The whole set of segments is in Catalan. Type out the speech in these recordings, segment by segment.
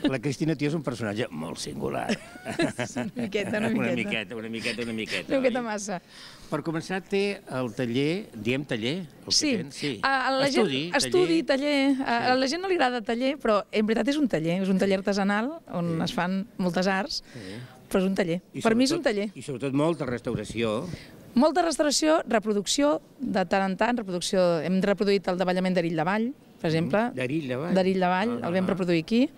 La Cristina, tio, és un personatge molt singular. Una miqueta. Una miqueta Massa. Per començar, té el taller, diem taller? Sí, estudi, taller. A la gent no li agrada taller, però en veritat és un taller artesanal on es fan moltes arts, però és un taller. Per mi és un taller. I sobretot molta restauració. Molta restauració, reproducció, de tant en tant, reproducció. Hem reproduït el davallament d'Erill de Vall, per exemple. D'Erill de Vall? D'Erill de Vall, el vam reproduir aquí.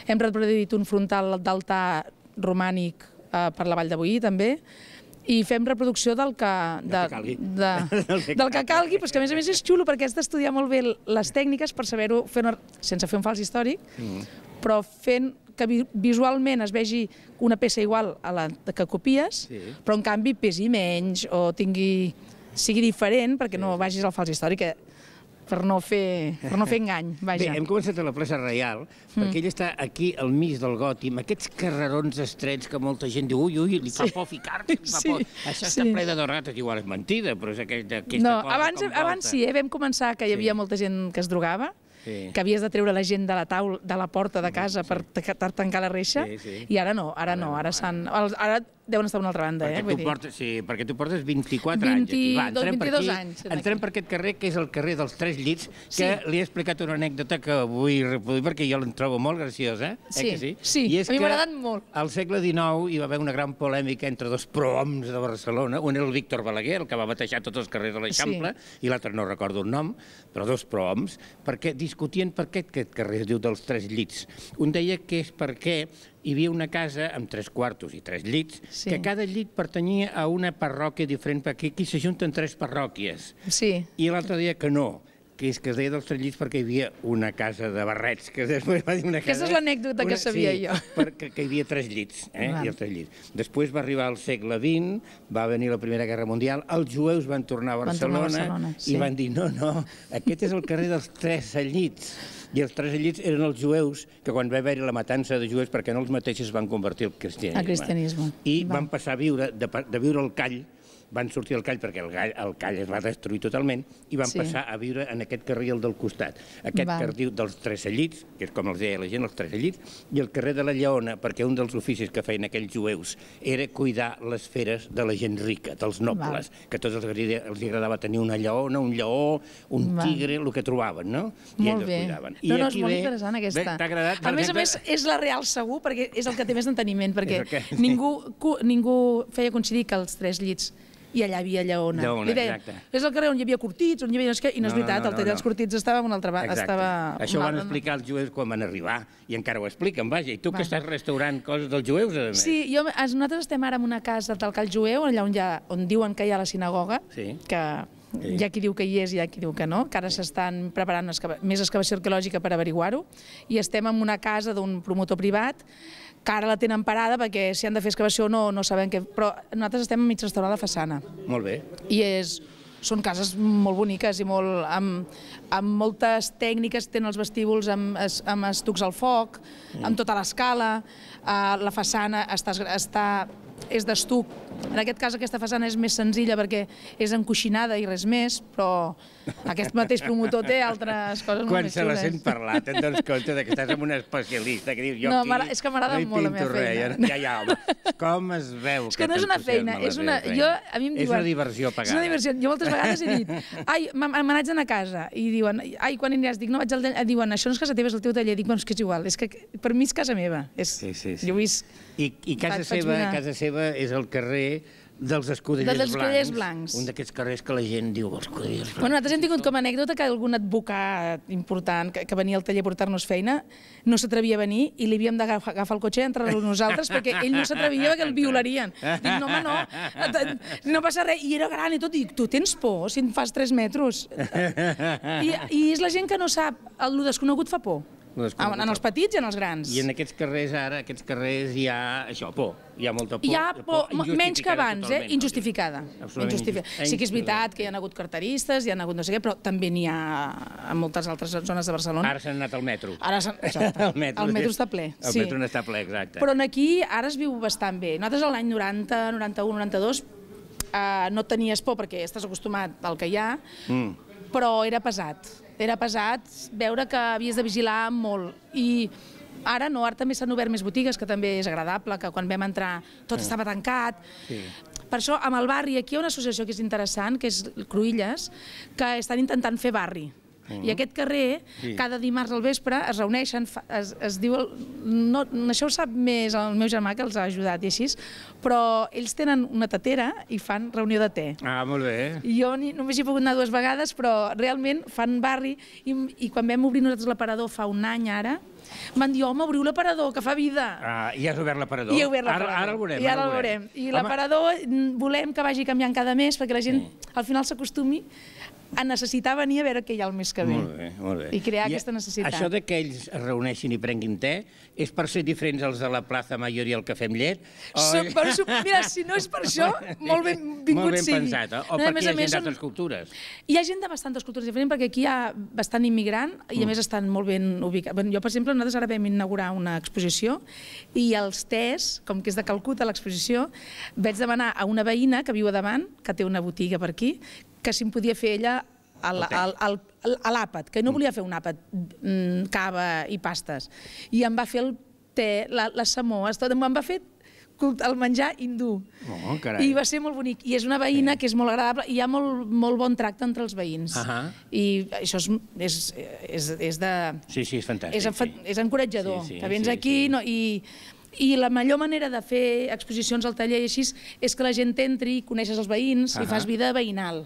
Hem reproduït un frontal d'altar romànic per la Vall de Boí, també. I fem reproducció del que calgui, però és que a més és xulo perquè has d'estudiar molt bé les tècniques per saber-ho, sense fer un fals històric, però fent que visualment es vegi una peça igual a la que copies, però en canvi pesi menys o sigui diferent perquè no vagis al fals històric, per no fer engany. Bé, hem començat a la plaça Reial, perquè ell està aquí al mig del Gòtic, amb aquests carrerons estrets que molta gent diu ui, li fa por ficar-te, li fa por. Això està ple de rates, igual és mentida, però és aquesta cosa. No, abans sí, vam començar que hi havia molta gent que es drogava, que havies de treure la gent de la porta de casa per tancar la reixa, i ara no, ara deuen estar a una altra banda. Sí, perquè tu portes 24 anys aquí. 22 anys. Entrem per aquest carrer, que és el carrer dels Tres Llits, que li he explicat una anècdota que vull reproduir perquè jo la trobo molt graciosa. Sí, a mi m'ha agradat molt. Al segle XIX hi va haver una gran polèmica entre dos prohoms de Barcelona, un era el Víctor Balaguer, el que va batejar tots els carrers de l'Eixample, i l'altre no recordo el nom, però dos prohoms, perquè discutien per què aquest carrer es diu dels Tres Llits. Un deia que és perquè hi havia una casa amb 3 quartos i 3 llits, que cada llit pertanyia a una parròquia diferent, perquè aquí s'ajunten 3 parròquies. I l'altre deia que no, que es deia dels 3 llits perquè hi havia una casa de barrets, que després va dir una casa... Aquesta és l'anècdota que sabia jo. Perquè hi havia 3 llits, i els 3 llits. Després va arribar al segle XX, va venir la Primera Guerra Mundial, els jueus van tornar a Barcelona i van dir no, aquest és el carrer dels 3 llits. I els 3 llits eren els jueus que quan va haver-hi la matança de jueus perquè no els mateixos van convertir al cristianisme. I van passar a viure, de viure al Call, van sortir al Call perquè el Call es va destruir totalment i van passar a viure en aquest carril del costat. Aquest carril dels Tresellits, que és com els deia la gent, els Tresellits, i el carrer de la Lleona, perquè un dels oficis que feien aquells jueus era cuidar les feres de la gent rica, dels nobles, que a tots els agradava tenir una lleona, un lleó, un tigre, el que trobaven, no? Molt bé. No, és molt interessant aquesta. T'ha agradat? A més, és la Real segur, perquè és el que té més enteniment, perquè ningú feia coincidir que els 3 llits i allà hi havia lleona. És el carrer on hi havia Cortits, on hi havia... I no és veritat, el taller dels Cortits estava en una altra banda. Això ho van explicar els jueus quan van arribar, i encara ho expliquen, vaja. I tu que estàs restaurant coses dels jueus, a més. Sí, nosaltres estem ara en una casa del Cal Jueu, allà on diuen que hi ha la sinagoga, que hi ha qui diu que hi és i hi ha qui diu que no, que ara s'estan preparant més excavació arqueològica per averiguar-ho, i estem en una casa d'un promotor privat, que ara la tenen parada perquè si han de fer excavació no sabem què... Però nosaltres estem mig restaurar la façana. Molt bé. I són cases molt boniques i amb moltes tècniques, tenen els vestíbuls amb estucs al foc, amb tota l'escala, la façana és d'estuc. En aquest cas aquesta façana és més senzilla perquè és encoixinada i res més, però aquest mateix promotor té altres coses molt més xules. Quan se la sent parlar, te'n dones compte que estàs amb un especialista que dius jo aquí... No, és que m'agrada molt la meva feina. Ja, home, com es veu? És que no és una feina, és una diversió pagada. És una diversió. Jo moltes vegades he dit, me n'haig d'anar a casa, i diuen, quan aniràs? Dic, no vaig al taller, diuen, això no és casa teva, és el teu taller. Dic, bueno, és que és igual, és que per mi és casa meva. Jo ho vist... I casa seva és el carrer dels Escudellers Blancs. Un d'aquests carrers que la gent diu els Escudellers Blancs. Nosaltres hem tingut com a anècdota que algun advocat important que venia al taller a portar-nos feina no s'atrevia a venir i li havíem d'agafar el cotxe i entrar-lo nosaltres perquè ell no s'atrevia perquè el violarien. Dic, no home, no passa res. I era gran i tot. Dic, tu tens por si en fas 3 metres? I és la gent que no sap, el desconegut fa por. En els petits i en els grans. I en aquests carrers ara, hi ha això, por. Hi ha molta por. Hi ha por, menys que abans, injustificada. Sí que és veritat que hi ha hagut carteristes, hi ha hagut no sé què, però també n'hi ha a moltes altres zones de Barcelona. Ara s'han anat al metro. El metro està ple. El metro n'està ple, exacte. Però aquí ara es viu bastant bé. Nosaltres l'any 90, 91, 92 no tenies por perquè estàs acostumat al que hi ha, però era pesat. Era pesat veure que havies de vigilar molt i Ara no, ara també s'han obert més botigues, que també és agradable, que quan vam entrar tot estava tancat. Per això, amb el barri, aquí hi ha una associació que és interessant, que és Cruïlles, que estan intentant fer barri. I aquest carrer, cada dimarts al vespre, es reuneixen, es diu... Això ho sap més el meu germà, que els ha ajudat i així, però ells tenen una tetera i fan reunió de te. Ah, molt bé. Jo només hi he pogut anar 2 vegades, però realment fan barri, i quan vam obrir nosaltres l'aparador fa un any ara, van dir, home, obriu l'aparador, que fa vida. I has obert l'aparador? I he obert l'aparador. Ara el veurem. I ara el veurem. I l'aparador volem que vagi canviant cada mes, perquè la gent al final s'acostumi a necessitar venir a veure què hi ha el mes que ve. Molt bé, molt bé. I crear aquesta necessitat. Això de que ells es reuneixin i prenguin te és per ser diferents els de la Plaza Mayor i el Cafè amb llet? Mira, si no és per això, molt benvingut sigui. Molt ben pensat, o perquè hi ha gent d'altres cultures? Hi ha gent de bastantes cultures diferents, perquè aquí hi ha bastant immigrant i a més estan molt ben ubicats. Jo, per exemple, nosaltres ara vam inaugurar una exposició i els tés, com que és de Calcuta l'exposició, vaig demanar a una veïna que viu a davant, que té una botiga per aquí, que si em podia fer ella a l'àpat, que no volia fer un àpat, cava i pastes. I em va fer el te, les samoes, tot, em va fer el menjar hindú. I va ser molt bonic. I és una veïna que és molt agradable i hi ha molt bon tracte entre els veïns. I això és de... Sí, és fantàstic. És encoratjador, que vens aquí i la millor manera de fer exposicions al taller i així és que la gent entri, coneixes els veïns i fas vida veïnal.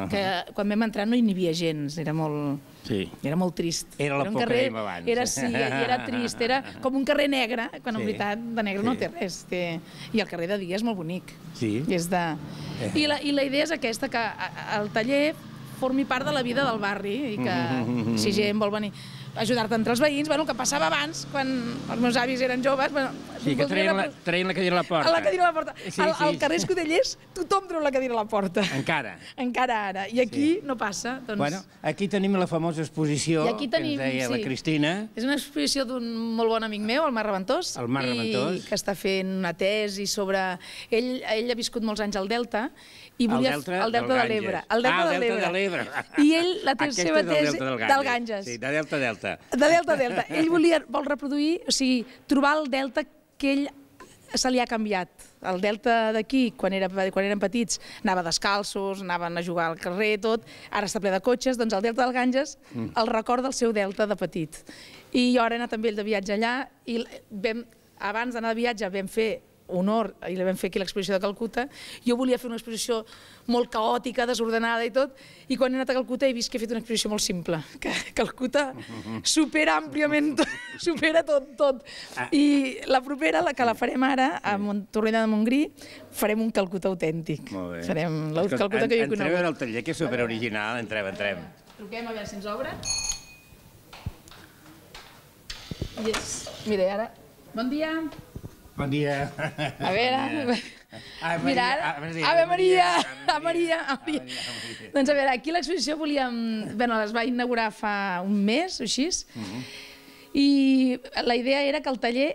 Que quan vam entrar no hi havia gens, era molt trist. Era la por que dèiem abans. Sí, era trist, era com un carrer negre, quan en veritat de negre no té res. I el carrer de dia és molt bonic. I la idea és aquesta, que el taller formi part de la vida del barri i que si gent vol venir ajudar-te entre els veïns, el que passava abans, quan els meus avis eren joves... Sí, que treien la cadira a la porta. La cadira a la porta. Al carrer Escudellers tothom treu la cadira a la porta. Encara? Encara ara. I aquí no passa. Bueno, aquí tenim la famosa exposició que ens deia la Cristina. És una exposició d'un molt bon amic meu, el Marc Reventós. El Marc Reventós. Que està fent una tesi sobre... Ell ha viscut molts anys al Delta. El Delta de l'Ebre. El Delta de l'Ebre. I ell, la seva tesi... Del Ganges. Sí, de Delta. De Delta. Ell vol reproduir, o sigui, trobar el delta que ell se li ha canviat. El delta d'aquí, quan eren petits, anava descalços, anaven a jugar al carrer, tot. Ara està ple de cotxes, doncs el delta del Ganges el record del seu delta de petit. I jo ara he anat amb ell de viatge allà i abans d'anar de viatge vam fer honor, i la vam fer aquí a l'exposició de Calcuta. Jo volia fer una exposició molt caòtica, desordenada i tot, i quan he anat a Calcuta he vist que he fet una exposició molt simple, que Calcuta supera àmpliament, supera tot. I la propera, la que la farem ara, a Torroella de Montgrí, farem un Calcuta autèntic. Molt bé. Farem la Calcuta que jo he conegut. Entreu al taller, que és superoriginal, entrem. Truquem a veure si ens obre. Mira, ara... Bon dia. Bon dia. A veure... Mira, Ave Maria! Doncs a veure, aquí l'exposició volíem... Les va inaugurar fa un mes o així, i la idea era que el taller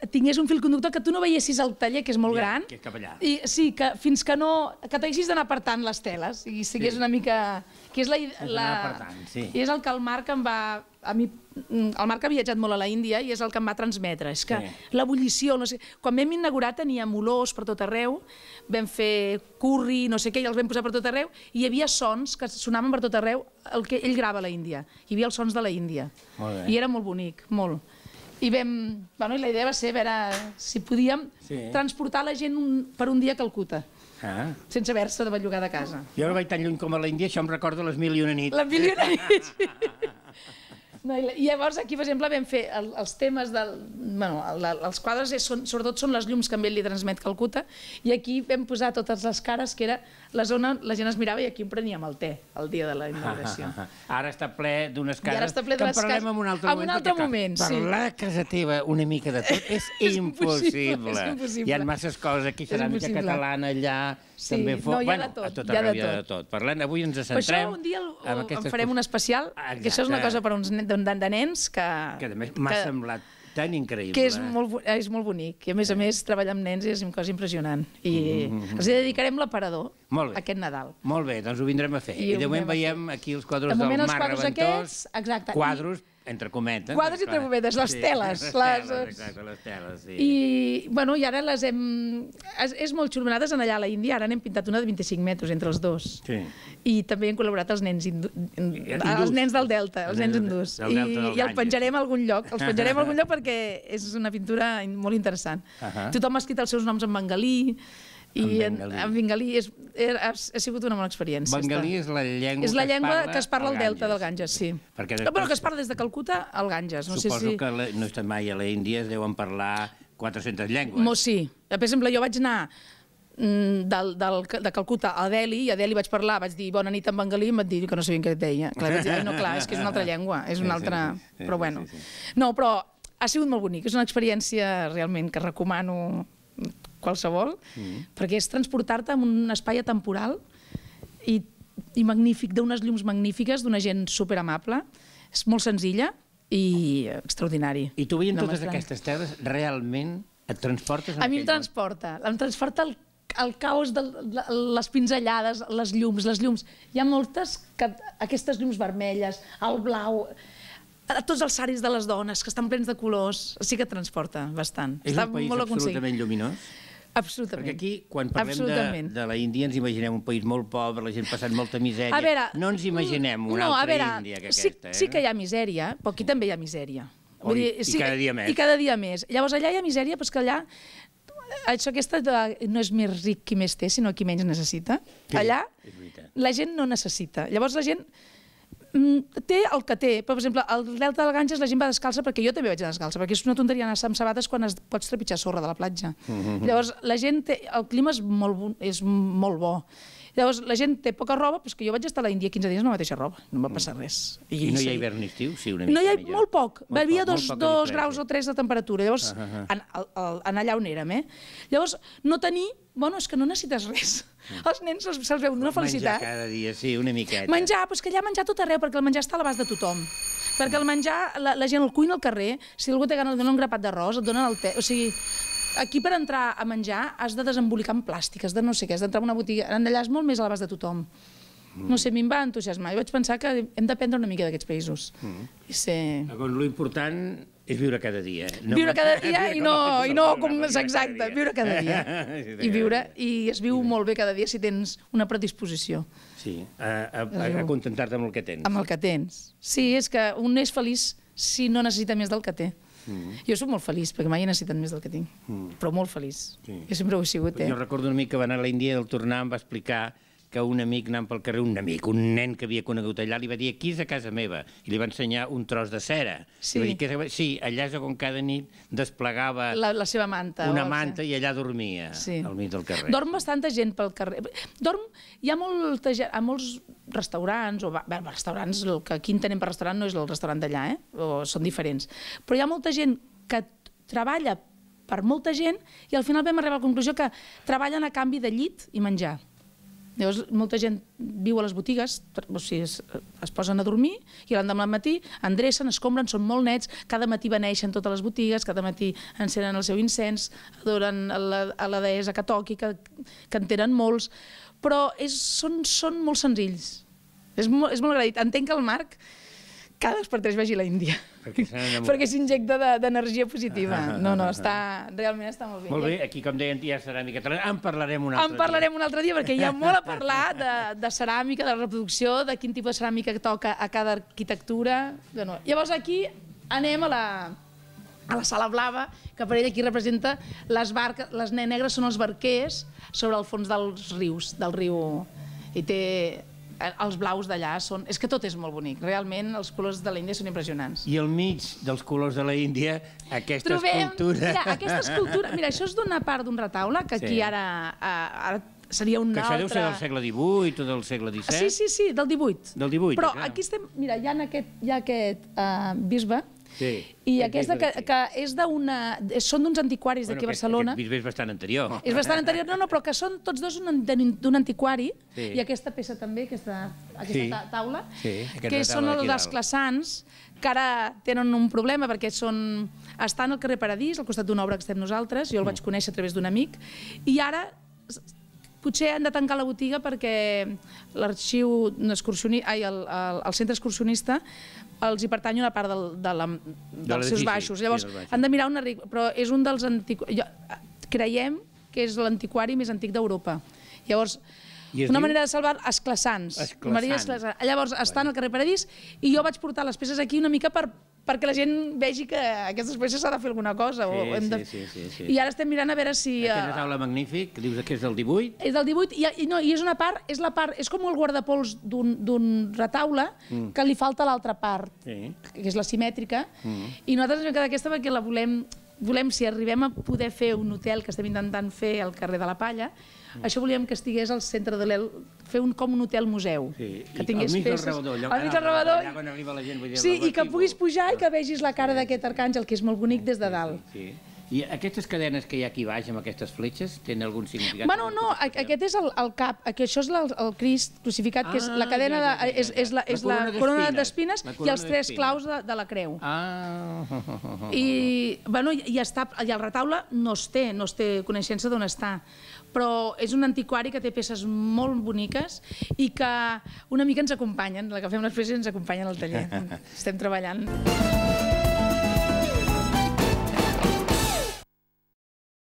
tingués un fil conductor, que tu no veiessis el taller, que és molt gran. Que és cap allà. Sí, fins que no... que t'haguessis d'anar apartant les teles, i sigués una mica... que és el que el Marc em va... El Marc ha viatjat molt a la Índia i és el que em va transmetre. És que l'ebullició, no sé... Quan vam inaugurar teníem olors per tot arreu, vam fer curri, no sé què, i els vam posar per tot arreu, i hi havia sons que sonaven per tot arreu, el que ell grava a la Índia. Hi havia els sons de la Índia. I era molt bonic, molt. I la idea va ser veure si podíem transportar la gent per un dia a Calcuta, sense haver-se de bellugar de casa. Jo no vaig tan lluny com a l'Índia, això em recorda les 1001 nits. Les 1001 nits, sí. I llavors aquí, per exemple, vam fer els temes del... els quadres sobretot són les llums que amb ell li transmet Calcuta, i aquí vam posar totes les cares, que era la zona, la gent es mirava i aquí en preníem el te, el dia de la inauguració. Ara està ple d'unes cares que en parlem en un altre moment. Parlar a casa teva una mica de tot és impossible. Hi ha masses coses aquí, ceràmica catalana allà... Sí, no, hi ha de tot. A tot arreu hi ha de tot. Parlant, avui ens centrem... Per això un dia en farem un especial, que això és una cosa per uns nens que... Que a més m'ha semblat tan increïble. Que és molt bonic. I a més treballar amb nens és una cosa impressionant. I els dedicarem l'aparador aquest Nadal. Molt bé, doncs ho vindrem a fer. I de moment veiem aquí els quadres del Marc Reventós. Exacte. Quadros entre cometes. Quadres entre cometes, les teles. Exacte, les teles, sí. I ara les hem... És molt xulo. Nosaltres allà a la Índia ara n'hem pintat una de 25 metres entre els dos. Sí. I també han col·laborat els nens del Delta, els nens hindús. I el penjarem a algun lloc. Els penjarem a algun lloc perquè és una pintura molt interessant. Tothom ha escrit els seus noms en bengalí, i en bengalí ha sigut una bona experiència. Bengalí és la llengua que es parla al delta del Ganges, sí. Però que es parla des de Calcuta al Ganges. Suposo que no he estat mai a l'Índia, es deuen parlar 400 llengües. Sí. Per exemple, jo vaig anar de Calcuta a Delhi, i a Delhi vaig parlar, vaig dir bona nit en bengalí, i em van dir que no sabien què et deia. Clar, vaig dir, no, clar, és que és una altra llengua, és una altra... Però bueno. No, però ha sigut molt bonic, és una experiència realment que recomano qualsevol, perquè és transportar-te en un espai atemporal i magnífic, d'unes llums magnífiques, d'una gent superamable, és molt senzilla i extraordinari. I tu veient totes aquestes teles, realment et transportes? A mi em transporta el caos de les pinzellades, les llums. Hi ha moltes, aquestes llums vermelles, el blau, tots els saris de les dones, que estan plens de colors, sí que et transporta bastant. És un país absolutament lluminós? Absolutament. Perquè aquí, quan parlem de la Índia, ens imaginem un país molt pobre, la gent passant molta misèria. No ens imaginem una altra Índia que aquesta. Sí que hi ha misèria, però aquí també hi ha misèria. I cada dia més. I cada dia més. Llavors, allà hi ha misèria, però és que allà... Aquesta no és més ric qui més té, sinó qui menys necessita. Allà la gent no necessita. Llavors la gent té el que té. Per exemple, al delta del Ganges la gent va descalça, perquè jo també vaig descalça, perquè és una tonteria anar amb sabates quan pots trepitjar sorra de la platja. Llavors, la gent té... El clima és molt bo. Llavors, la gent té poca roba, però és que jo vaig estar a la Índia 15 dies amb la mateixa roba, no em va passar res. I no hi ha hivern ni estiu? Sí, una mica millor. No hi ha molt poc, hi havia 2 graus o 3 de temperatura, llavors, allà on érem, Llavors, no tenir... Bueno, és que no necessites res. Els nens se'ls veu d'una felicitat. Menjar cada dia, sí, una miqueta. Menjar, però és que allà menjar tot arreu, perquè el menjar està a l'abast de tothom. Perquè el menjar, la gent el cuina al carrer, si algú té gana de donar un grapat d'arròs, et donen el te... O sigui, aquí per entrar a menjar has de desembolicar en plàstic, has de no sé què, has d'entrar en una botiga... Allà és molt més a l'abast de tothom. No sé, m'hi va entusiasmar. Jo vaig pensar que hem d'aprendre una mica d'aquests països. L'important és viure cada dia. Viure cada dia i no com és exacte, viure cada dia. I es viu molt bé cada dia si tens una predisposició. Sí, a contentar-te amb el que tens. Amb el que tens. Sí, és que un és feliç si no necessita més del que té. Jo soc molt feliç, perquè mai he necessitat més del que tinc, però molt feliç. Jo sempre ho he sigut. Jo recordo un amic que va anar a l'Índia i al tornar em va explicar que un amic anant pel carrer, un nen que havia conegut allà, li va dir, aquí és a casa meva, i li va ensenyar un tros de cera. Sí, allà és on cada nit desplegava la seva manta. Una manta i allà dormia, al mig del carrer. Dorm bastanta gent pel carrer. Hi ha molta gent, a molts restaurants, restaurants, el que aquí entenem per restaurant no és el restaurant d'allà, són diferents, però hi ha molta gent que treballa per molta gent i al final vam arribar a la conclusió que treballen a canvi de llit i menjar. Llavors, molta gent viu a les botigues, o sigui, es posen a dormir i l'endemà al matí endrecen, escombren, són molt nets, cada matí beneixen totes les botigues, cada matí encenen el seu incens, adoren a la deessa que toqui, que en tenen molts, però són molt senzills. És molt agraït. Entenc que el Marc cada 2 per 3 vagi a la Índia, perquè s'injecta d'energia positiva. Realment està molt bé. Molt bé, aquí com deien, hi ha ceràmica. En parlarem un altre dia. En parlarem un altre dia, perquè hi ha molt a parlar de ceràmica, de reproducció, de quin tipus de ceràmica toca a cada arquitectura. Llavors aquí anem a la sala blava, que per ell aquí representa les barques, les negres són els barquers sobre el fons dels rius, del riu, i té... Els blaus d'allà són... És que tot és molt bonic. Realment, els colors de l'Índia són impressionants. I al mig dels colors de la Índia, aquesta escultura... Mira, aquesta escultura... Mira, això és d'una part d'un retaule, que aquí ara seria un altre... Que això deu ser del segle XVIII o del segle XVII? Sí, del XVIII. Del XVIII, però aquí estem... Mira, hi ha aquest bisbe, i aquesta que és d'una... Són d'uns antiquaris d'aquí a Barcelona. Aquest bisbe és bastant anterior. És bastant anterior, però que són tots dos d'un antiquari, i aquesta peça també, aquesta taula, que són els classans, que ara tenen un problema perquè estan al carrer Paradís, al costat d'una obra que estem nosaltres, jo el vaig conèixer a través d'un amic, i ara potser han de tancar la botiga perquè l'arxiu excursionista, el centre excursionista els hi pertany una part dels seus baixos. Llavors, han de mirar però és un dels creiem que és l'antiquari més antic d'Europa. Llavors, una manera de salvar Esclassans. Llavors, està en el carrer Paradís i jo vaig portar les peces aquí una mica perquè la gent vegi que aquestes peces s'ha de fer alguna cosa. Sí. I ara estem mirant a veure si... Aquest retaule magnífic, dius que és del 18? És del 18 i és una part, és com el guardapols d'un retaule que li falta l'altra part, que és la simètrica, i nosaltres ens hem quedat aquesta perquè la volem, si arribem a poder fer un hotel que estem intentant fer al carrer de la Palla, això volíem que estigués al centre de l'El, fer com un hotel-museu. Al mig del rebedor. Al mig del rebedor. Sí, i que puguis pujar i que vegis la cara d'aquest arcàngel, que és molt bonic des de dalt. I aquestes cadenes que hi ha aquí baix, amb aquestes fletxes, tenen algun significat? Bueno, no, aquest és el cap, això és el Crist crucificat, que és la cadena, és la corona d'espines i els 3 claus de la creu. I el retaule no es té coneixença d'on està, però és un antiquari que té peces molt boniques i que una mica ens acompanyen, la que fem les peces ens acompanyen al taller. Estem treballant.